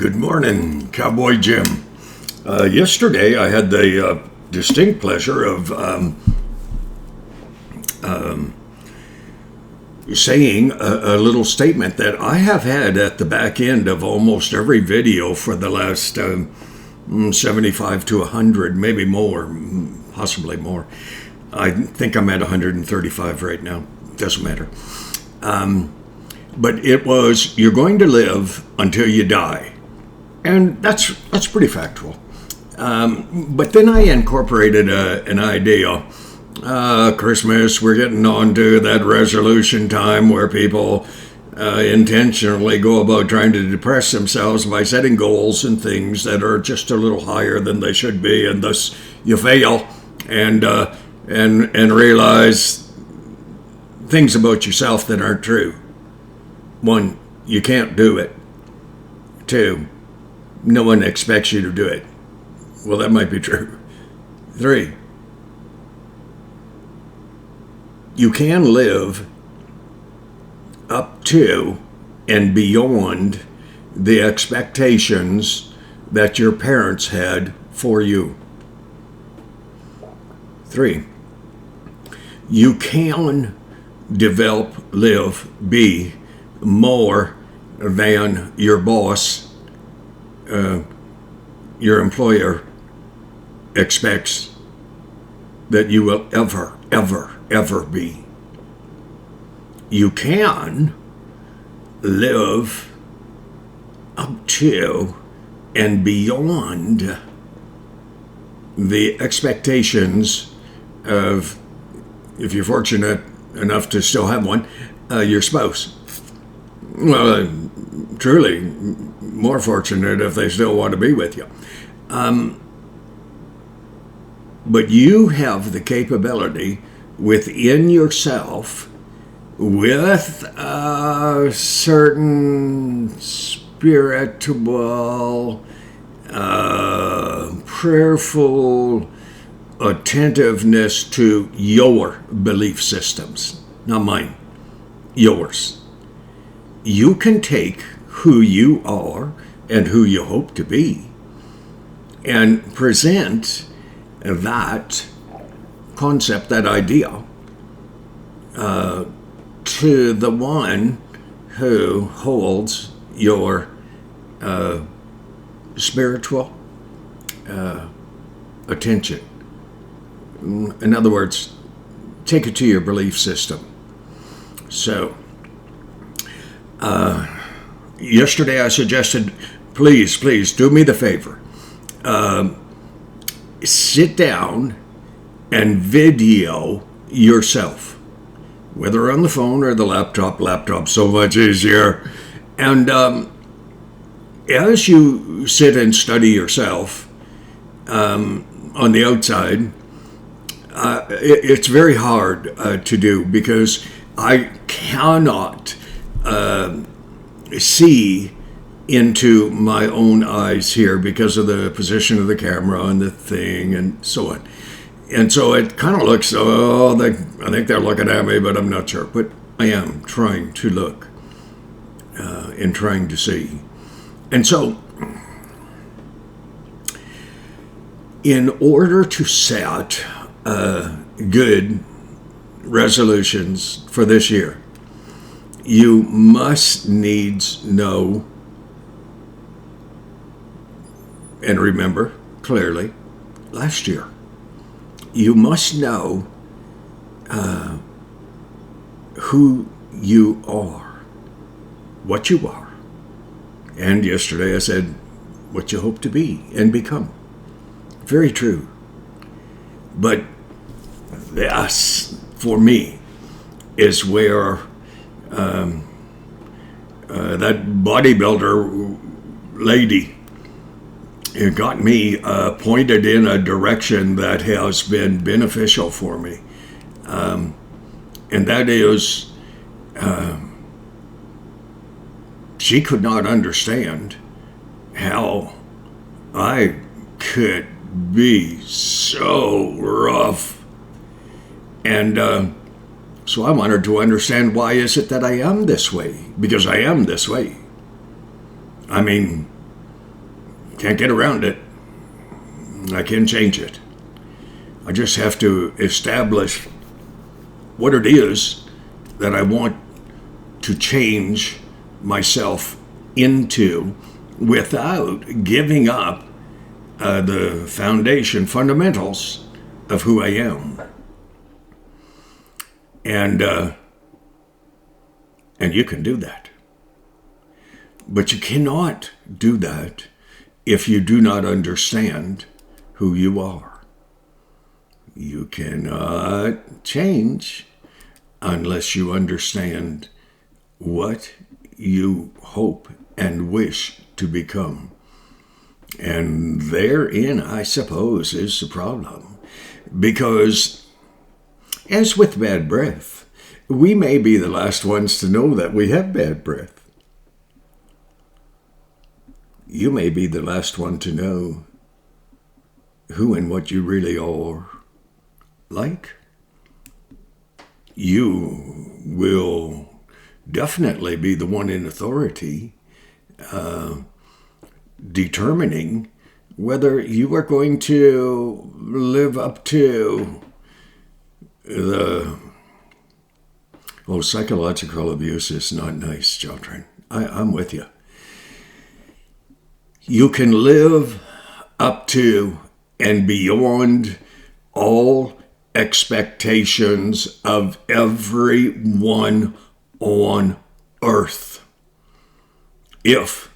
Good morning, Cowboy Jim. Yesterday I had the distinct pleasure of saying a little statement that I have had at the back end of almost every video for the last 75 to 100, maybe more, possibly more. I think I'm at 135 right now. Doesn't matter. But it was, you're going to live until you die. And that's pretty factual. But then I incorporated an idea. Christmas, we're getting on to that resolution time where people intentionally go about trying to depress themselves by setting goals and things that are just a little higher than they should be, and thus you fail and realize things about yourself that aren't true. 1, you can't do it. 2, no one expects you to do it. Well, that might be true. 3, you can live up to and beyond the expectations that your parents had for you. 3, you can develop, live, be more than your boss, your employer expects that you will ever be. You can live up to and beyond the expectations of, if you're fortunate enough to still have one, your spouse. Well, truly more fortunate if they still want to be with you. But you have the capability within yourself, with a certain spiritual, prayerful attentiveness to your belief systems, not mine, yours. You can take who you are and who you hope to be and present that concept, that idea, to the one who holds your spiritual attention. In other words, take it to your belief system. So, yesterday I suggested, please do me the favor. Sit down and video yourself, whether on the phone or the laptop, so much easier. And as you sit and study yourself on the outside, it's very hard to do because I cannot see into my own eyes here because of the position of the camera and the thing and so on. And so it kind of looks, I think they're looking at me, but I'm not sure. But I am trying to look and trying to see. And so in order to set good resolutions for this year, you must needs know and remember clearly last year. You must know who you are, what you are. And yesterday I said what you hope to be and become. Very true. But this, for me, is where that bodybuilder lady, it got me pointed in a direction that has been beneficial for me. And that is, she could not understand how I could be so rough. And so I wanted to understand, why is it that I am this way? Because I am this way. I mean, Can't get around it. I can't change it. I just have to establish what it is that I want to change myself into without giving up the foundation, fundamentals of who I am. And you can do that. But you cannot do that if you do not understand who you are. You cannot change unless you understand what you hope and wish to become. And therein, I suppose, is the problem. Because, as with bad breath, we may be the last ones to know that we have bad breath. You may be the last one to know who and what you really are like. You will definitely be the one in authority determining whether you are going to live up to the... Oh, psychological abuse is not nice, children. I'm with you. You can live up to and beyond all expectations of everyone on earth if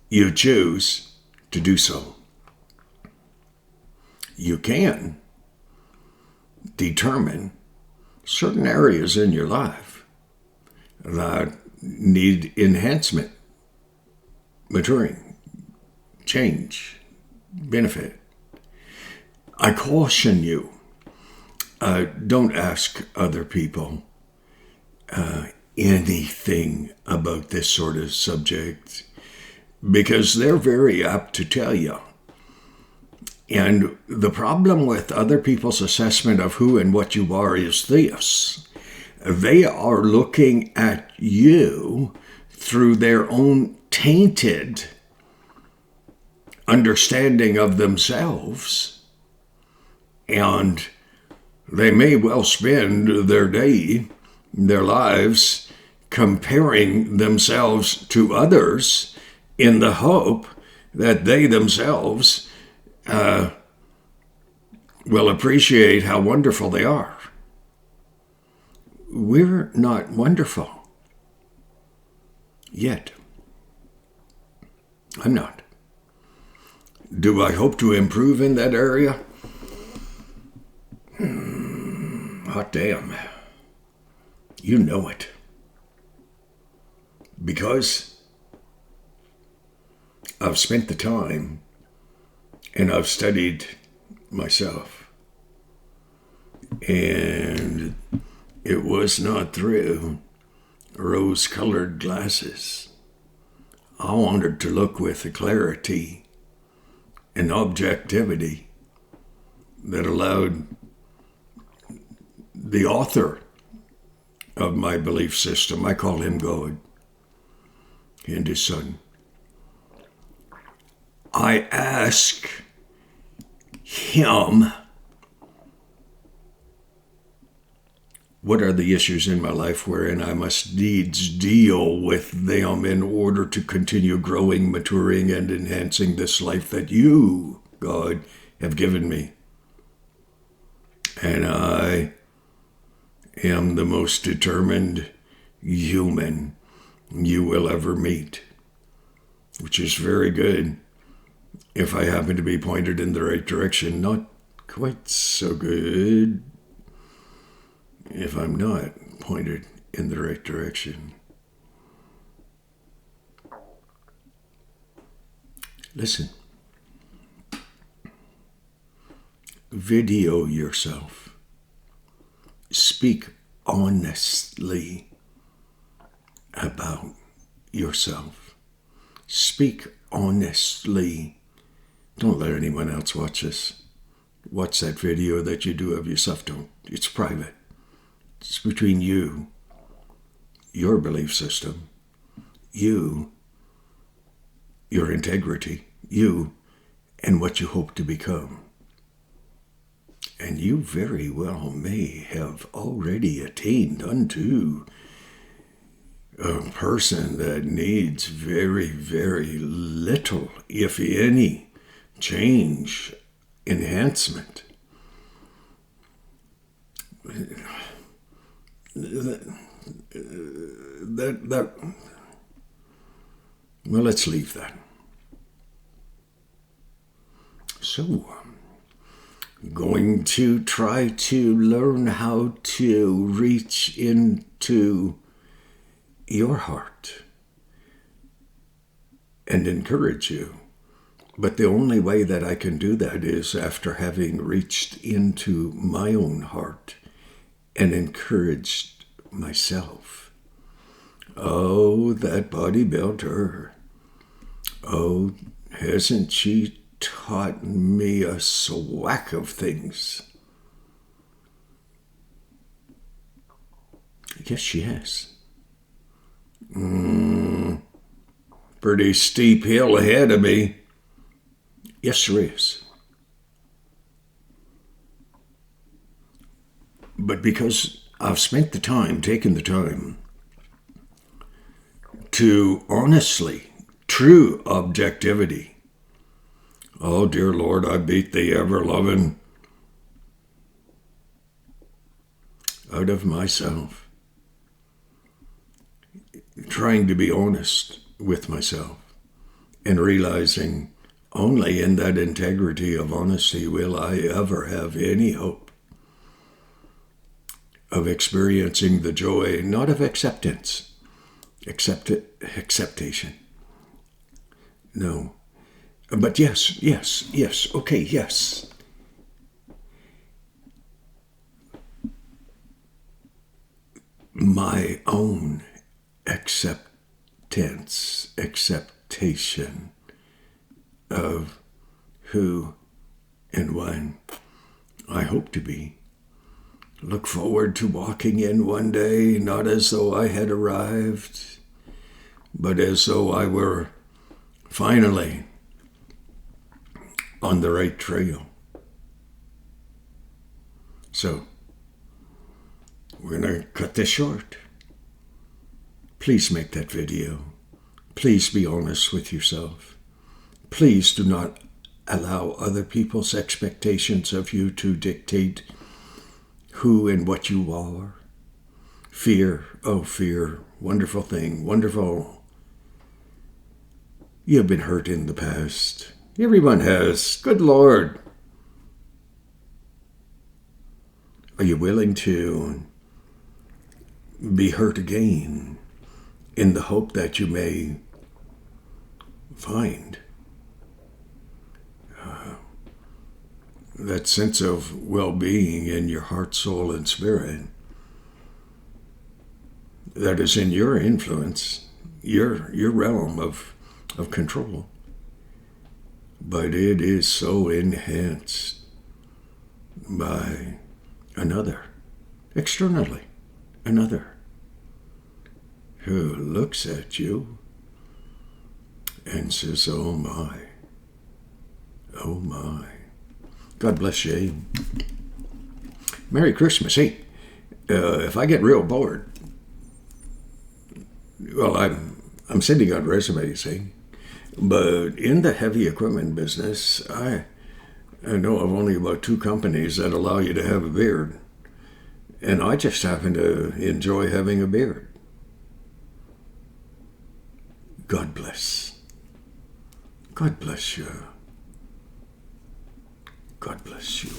you choose to do so. You can determine certain areas in your life that need enhancement, maturing, change, benefit. I caution you, don't ask other people anything about this sort of subject, because they're very apt to tell you. And the problem with other people's assessment of who and what you are is this. They are looking at you through their own tainted understanding of themselves, and they may well spend their day, their lives, comparing themselves to others in the hope that they themselves will appreciate how wonderful they are. We're not wonderful. Yet. I'm not. Do I hope to improve in that area? Hot damn. You know it. Because I've spent the time and I've studied myself. And it was not through rose-colored glasses. I wanted to look with a clarity and objectivity that allowed the author of my belief system, I call him God, and his son. I ask him, what are the issues in my life wherein I must needs deal with them in order to continue growing, maturing, and enhancing this life that you, God, have given me? And I am the most determined human you will ever meet, which is very good if I happen to be pointed in the right direction. Not quite so good if I'm not pointed in the right direction. Listen. Video yourself. Speak honestly about yourself. Speak honestly. Don't let anyone else watch this. Watch that video that you do of yourself. Don't. It's private. It's between you, your belief system, you, your integrity, you and what you hope to become. And you very well may have already attained unto a person that needs very, very little, if any, change, enhancement. Well, let's leave that. So, going to try to learn how to reach into your heart and encourage you. But the only way that I can do that is after having reached into my own heart and encouraged myself. Oh, that bodybuilder. Oh, hasn't she taught me a swack of things? Yes, she has. Pretty steep hill ahead of me. Yes, there is. But because I've spent the time, taken the time to honestly, true objectivity. Oh, dear Lord, I beat the ever-loving out of myself. Trying to be honest with myself and realizing only in that integrity of honesty will I ever have any hope of experiencing the joy, not of acceptance, acceptation. No. But yes, okay, yes. My own acceptation of who and when I hope to be. Look forward to walking in one day, not as though I had arrived, but as though I were finally on the right trail. So, we're going to cut this short. Please make that video. Please be honest with yourself. Please do not allow other people's expectations of you to dictate who and what you are. Fear, oh fear, wonderful thing, wonderful. You've been hurt in the past. Everyone has. Good Lord. Are you willing to be hurt again in the hope that you may find that sense of well-being in your heart, soul, and spirit that is in your influence, your realm of control? But it is so enhanced by another, externally, another who looks at you and says, oh my, oh my. God bless you. Merry Christmas. Hey, if I get real bored, well, I'm sending out resumes, hey? But in the heavy equipment business, I know of only about 2 companies that allow you to have a beard. And I just happen to enjoy having a beard. God bless. God bless you. God bless you.